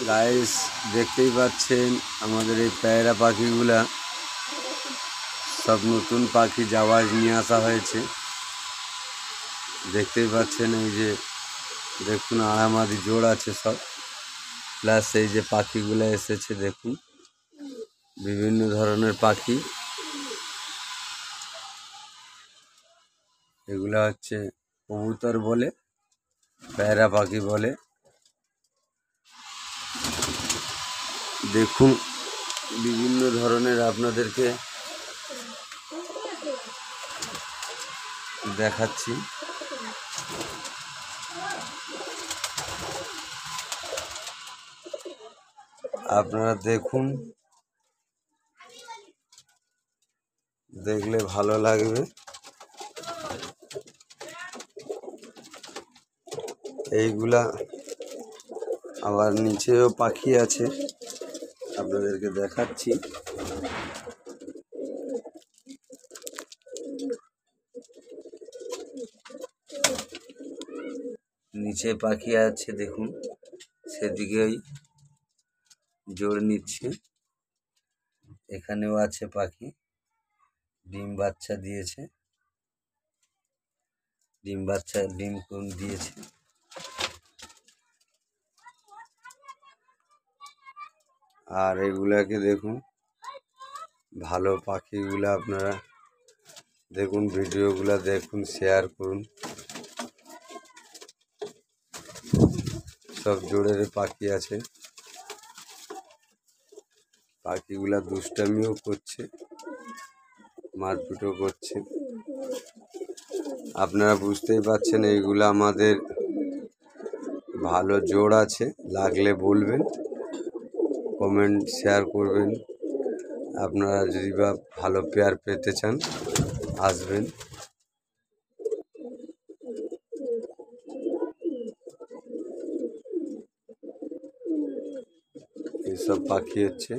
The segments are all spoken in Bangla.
গাইস দেখতেই পাচ্ছেন আমাদের এই পায়রা পাখিগুলা সব নতুন পাখি জাওয়াজ নিয়ে আসা হয়েছে। দেখতেই পাচ্ছেন এই যে দেখুন আড়ামাদি জোড় আছে সব, প্লাস এই যে পাখিগুলা এসেছে দেখুন বিভিন্ন ধরনের পাখি। এগুলা হচ্ছে কবুতর বলে, পায়রা পাখি বলে। দেখুন বিভিন্ন ধরনের আপনাদেরকে দেখাচ্ছি। আপনারা দেখুন, দেখলে ভালো লাগবে। এইগুলা আবার নিচেও পাখি আছে, আপনাদেরকে দেখাচ্ছি। নিচে পাখি আছে দেখুন, সেদিকেই জোর নিচ্ছে। এখানেও আছে পাখি, ডিম বাচ্চা দিয়েছে, ডিম দিয়েছে। আর এগুলাকে দেখুন, ভালো পাখিগুলা আপনারা দেখুন, ভিডিওগুলা দেখুন, শেয়ার করুন। সব জোড়ের পাখি আছে। পাখিগুলা দুষ্টামিও করছে, মারপিটও করছে। আপনারা বুঝতেই পারছেন এইগুলো আমাদের ভালো জোড় আছে। লাগলে বলবেন, কমেন্ট শেয়ার করবেন। আপনারা যদি বা ভালো পেয়ার পেতে চান আসবেন। এইসব পাখি হচ্ছে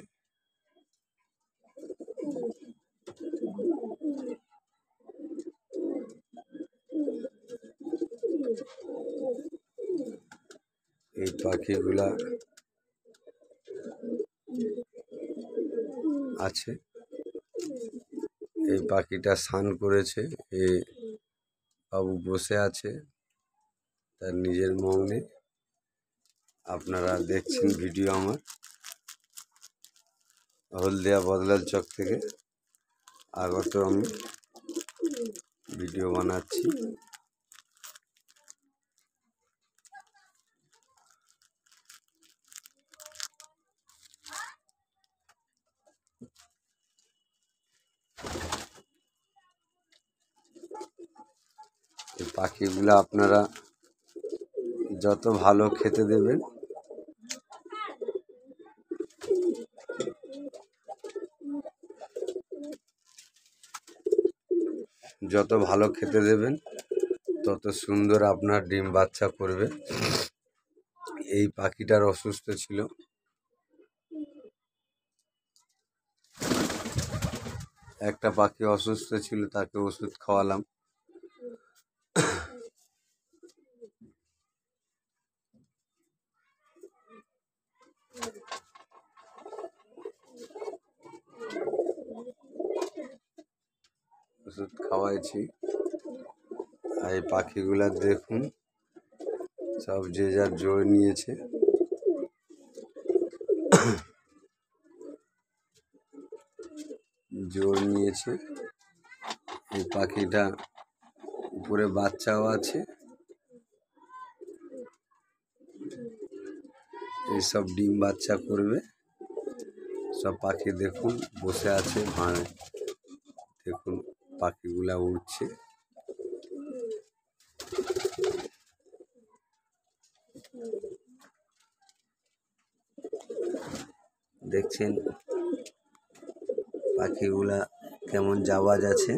এই পাখিগুলা আছে। এই পাখিটা স্নান করেছে, এই বাবু বসে আছে তার নিজের মগ্নে। আপনারা দেখছেন ভিডিও আমার হলদিয়া বদলাল চক থেকে আগত আমি ভিডিও বানাচ্ছি। এই পাখিগুলো আপনারা যত ভালো খেতে দেবেন, যত ভালো খেতে দেবেন তত সুন্দর আপনার ডিম বাচ্চা করবে। এই পাখিটার অসুস্থ ছিল, একটা পাখি অসুস্থ ছিল, তাকে ওষুধ খাওয়ালাম। ওষুধ খাওয়াইছি। আর এই পাখিগুলা দেখুন সব যে যার জোর নিয়েছে। জোর নিয়েছে। এই পাখিটা উপরে বাচ্চাও আছে। এইসব ডিম বাচ্চা করবে। সব পাখি দেখুন বসে আছে ভাঁড়ে। দেখুন পাখিগুলা উড়ছে। দেখছেন পাখিগুলা কেমন জাওয়াজ আছে।